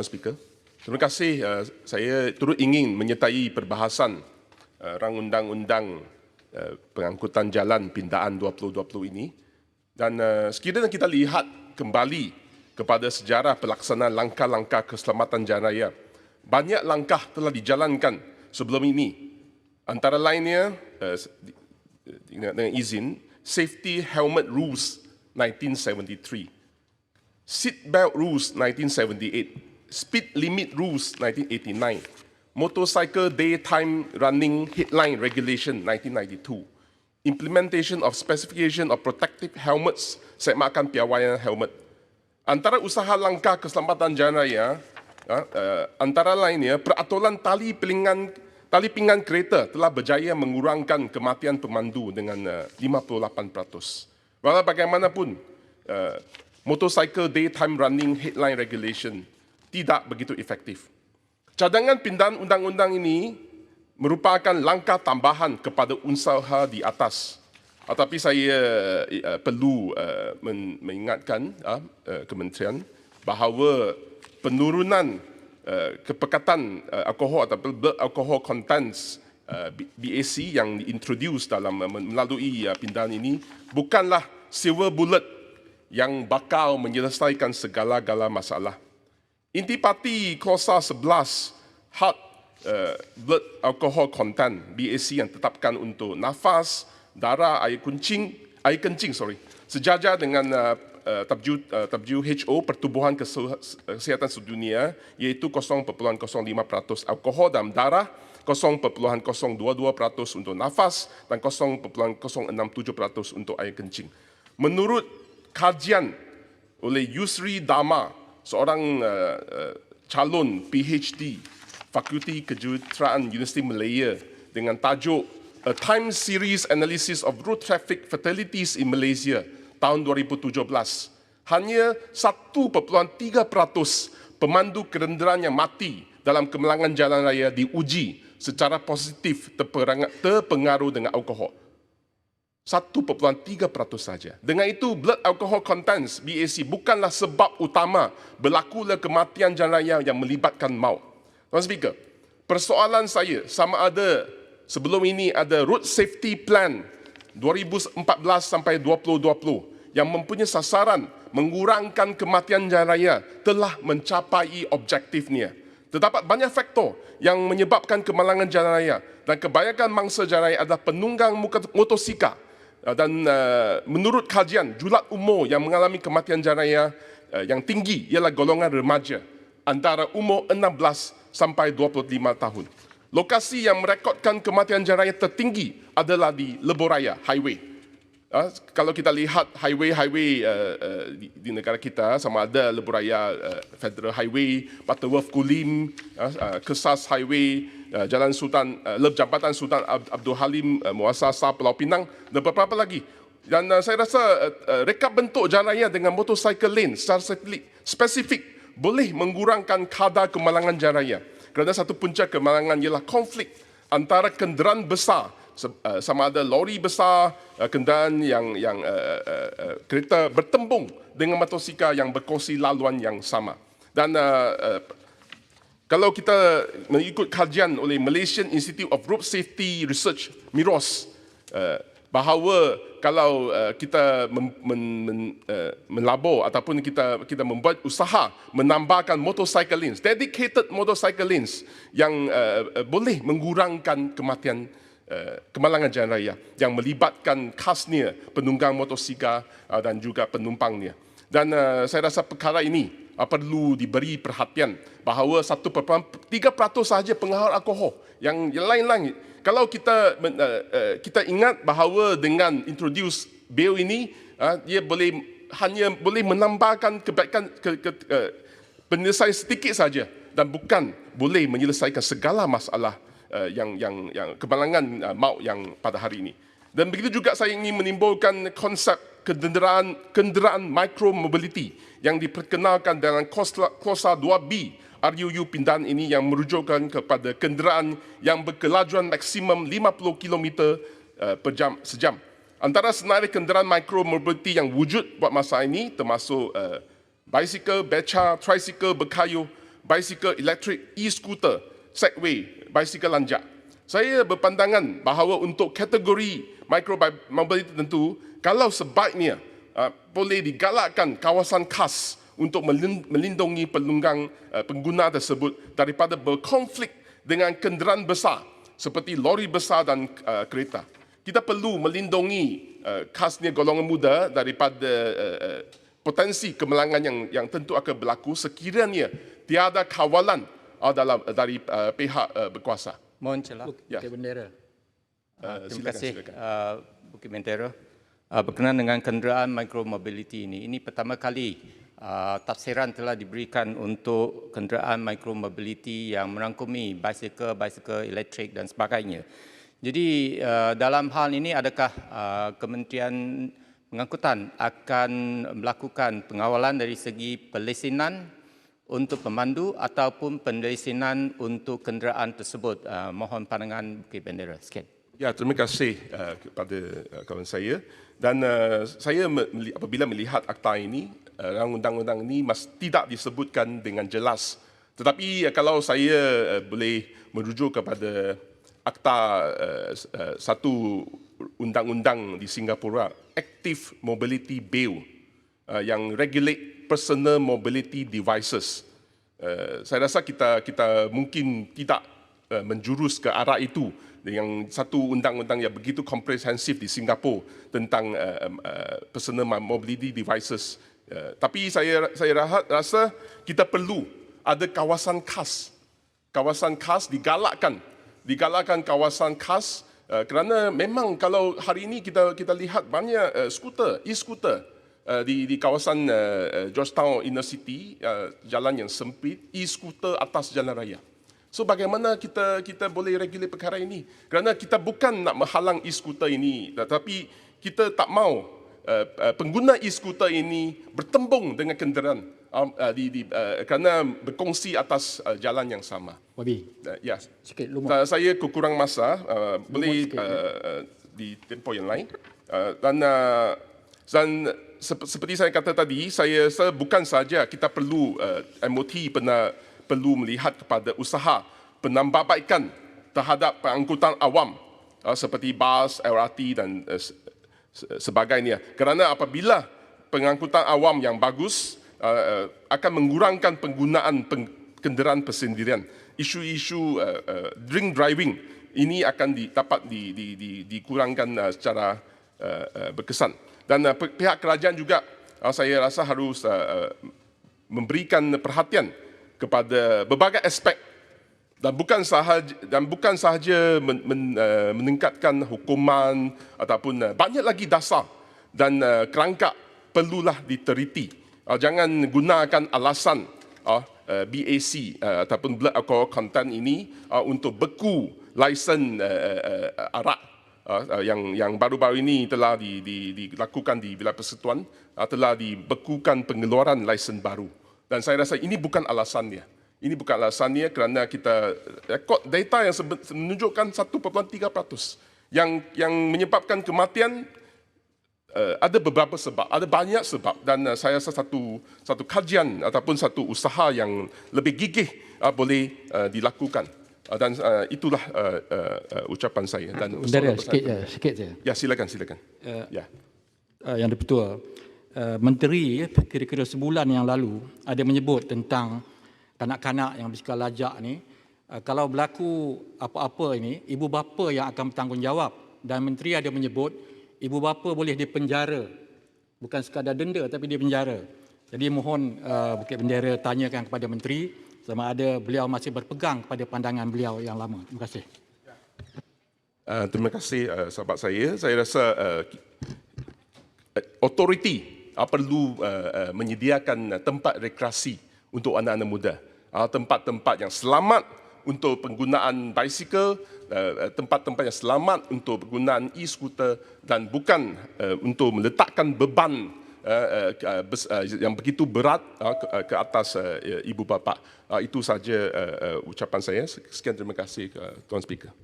Speaker. Terima kasih. Saya turut ingin menyertai perbahasan rang undang-undang pengangkutan jalan pindaan 2020 ini. Dan sekiranya kita lihat kembali kepada sejarah pelaksanaan langkah-langkah keselamatan jalan raya, banyak langkah telah dijalankan sebelum ini. Antara lainnya, dengan izin, Safety Helmet Rules 1973, Seatbelt Rules 1978, Speed Limit Rules 1989, Motorcycle Daytime Running Headline Regulation 1992, Implementation of Specification of Protective Helmets, Semakkan Piawaian Helmet. Antara usaha langkah keselamatan jalan raya, antara lainnya peraturan tali pinggang kereta telah berjaya mengurangkan kematian pemandu dengan 58%. Walau bagaimanapun, Motorcycle Daytime Running Headline Regulation tidak begitu efektif. Cadangan pindaan undang-undang ini merupakan langkah tambahan kepada usaha di atas. Tetapi saya perlu mengingatkan kementerian bahawa penurunan kepekatan alkohol atau blood alcohol contents BAC yang diintroduce dalam melalui pindaan ini bukanlah silver bullet yang bakal menyelesaikan segala-gala masalah. Intipati Klausa 11 hard blood alcohol content BAC yang ditetapkan untuk nafas, darah, air kencing sejajar dengan WHO Pertubuhan Kesihatan Sedunia, iaitu 0.05% alkohol dalam darah, 0.022% untuk nafas dan 0.067% untuk air kencing. Menurut kajian oleh Yusri Dama, seorang calon PhD Fakulti Kejuruteraan Universiti Malaya dengan tajuk A Time Series Analysis of Road Traffic Fatalities in Malaysia tahun 2017, hanya 1.3% pemandu kenderaan yang mati dalam kemalangan jalan raya diuji secara positif terpengaruh dengan alkohol. 1.3% saja. Dengan itu, blood alcohol contents BAC bukanlah sebab utama berlakunya kematian jalan raya yang melibatkan maut. Tuan Speaker, persoalan saya sama ada sebelum ini ada Road Safety Plan 2014 sampai 2020 yang mempunyai sasaran mengurangkan kematian jalan raya telah mencapai objektifnya. Terdapat banyak faktor yang menyebabkan kemalangan jalan raya dan kebanyakan mangsa jalan raya adalah penunggang motosikal. Dan menurut kajian, julat umur yang mengalami kematian jalan raya yang tinggi ialah golongan remaja antara umur 16 sampai 25 tahun. Lokasi yang merekodkan kematian jalan raya tertinggi adalah di Lebuhraya Highway. Kalau kita lihat highway di negara kita, sama ada Lebuhraya Federal Highway, Butterworth Kulim, Kesas Highway, Jalan Sultan, Jambatan Sultan Abdul Halim, Muassasah Pulau Pinang dan beberapa lagi. Dan saya rasa rekap bentuk jalan raya dengan motorcycle lane secara spesifik boleh mengurangkan kadar kemalangan jalan raya. Kerana satu punca kemalangan ialah konflik antara kenderaan besar, sama ada lori besar, kenderaan yang kereta bertembung dengan motosikal yang berkongsi laluan yang sama. Dan kalau kita mengikut kajian oleh Malaysian Institute of Road Safety Research, MIROS, bahawa kalau kita melabur ataupun kita membuat usaha menambahkan motorcycle lanes, dedicated motorcycle lanes yang boleh mengurangkan kemalangan jalan raya yang melibatkan khasnya penunggang motosikal dan juga penumpangnya. Dan saya rasa perkara ini perlu diberi perhatian bahawa 1.3% sahaja pengaruh alkohol. Yang lain-lain, kalau kita ingat bahawa dengan introduce bil ini, dia hanya boleh menambahkan kebaikan penyelesaian sedikit saja dan bukan boleh menyelesaikan segala masalah yang kemalangan maut yang pada hari ini. Dan begitu juga saya ingin menimbulkan konsep kenderaan micromobility yang diperkenalkan dalam Klausa 2B RUU pindaan ini yang merujukkan kepada kenderaan yang berkelajuan maksimum 50 km sejam. Antara senarai kenderaan micromobility yang wujud buat masa ini termasuk bicycle, beca, tricycle berkayu bicycle elektrik, e-scooter, segway, bicycle lanjak. Saya berpandangan bahawa untuk kategori micromobility tentu, kalau sebaiknya boleh digalakkan kawasan khas untuk melindungi pengguna tersebut daripada berkonflik dengan kenderaan besar seperti lori besar dan kereta. Kita perlu melindungi khasnya golongan muda daripada potensi kemalangan yang tentu akan berlaku sekiranya tiada kawalan dari pihak berkuasa. Mohon celah, Ya. Bukit Bendera. Terima Silakan, kasih, silakan. Bukit Bendera. Berkenaan dengan kenderaan micromobility ini pertama kali tafsiran telah diberikan untuk kenderaan micromobility yang merangkumi bicycle elektrik dan sebagainya. Jadi dalam hal ini adakah Kementerian Pengangkutan akan melakukan pengawalan dari segi pelesinan untuk pemandu ataupun pelesinan untuk kenderaan tersebut? Mohon pandangan Bukit Bendera sikit. Ya, terima kasih kepada kawan saya. Dan saya apabila melihat akta ini, undang-undang ini tidak disebutkan dengan jelas. Tetapi kalau saya boleh merujuk kepada akta satu undang-undang di Singapura, Active Mobility Bill, yang regulate personal mobility devices. Saya rasa kita mungkin tidak menjurus ke arah itu dengan satu undang-undang yang begitu komprehensif di Singapura tentang personal mobility devices. Tapi saya rasa kita perlu ada kawasan khas digalakkan kawasan khas kerana memang kalau hari ini kita lihat banyak e-scooter di kawasan Georgetown Inner City, jalan yang sempit, e-scooter atas jalan raya. So bagaimana kita boleh regulate perkara ini? Kerana kita bukan nak menghalang e-scooter ini, tetapi kita tak mau pengguna e-scooter ini bertembung dengan kenderaan kerana berkongsi atas jalan yang sama. Wabi, Ya, sikit lumah. saya kurang masa, boleh di tempoh yang lain. Dan seperti saya kata tadi, saya bukan saja kita perlu MOT perlu melihat kepada usaha penambahbaikan terhadap pengangkutan awam seperti bas, LRT dan sebagainya. Kerana apabila pengangkutan awam yang bagus akan mengurangkan penggunaan kenderaan persendirian. Isu-isu drink driving ini akan dapat dikurangkan secara berkesan. Dan pihak kerajaan juga saya rasa harus memberikan perhatian kepada berbagai aspek dan bukan sahaja meningkatkan hukuman ataupun banyak lagi dasar dan kerangka perlulah diteliti. Jangan gunakan alasan BAC ataupun blood alcohol content ini untuk beku lesen arak yang baru-baru ini telah dilakukan di Wilayah Persekutuan, telah dibekukan pengeluaran lesen baru. Dan saya rasa ini bukan alasannya. Ini bukan alasannya kerana kita rekod data yang menunjukkan 1.3%. Yang menyebabkan kematian ada beberapa sebab, ada banyak sebab. Dan saya rasa satu kajian ataupun satu usaha yang lebih gigih boleh dilakukan. Dan itulah ucapan saya. Dan Bendera, sikit je. Ya, silakan. Ya. Yang Dipertua, Menteri kira-kira sebulan yang lalu ada menyebut tentang kanak-kanak yang bersikap lajak ni, kalau berlaku apa-apa ini, ibu bapa yang akan bertanggungjawab. Dan Menteri ada menyebut ibu bapa boleh dipenjara, bukan sekadar denda tapi dipenjara. Jadi mohon Bukit Bendera tanyakan kepada Menteri sama ada beliau masih berpegang pada pandangan beliau yang lama. Terima kasih. Terima kasih sahabat saya. Saya rasa authority perlu menyediakan tempat rekreasi untuk anak-anak muda. Tempat-tempat yang selamat untuk penggunaan bicycle, tempat-tempat yang selamat untuk penggunaan e-scooter dan bukan untuk meletakkan beban yang begitu berat ke atas ibu bapa. Itu saja ucapan saya. Sekian, terima kasih Tuan Speaker.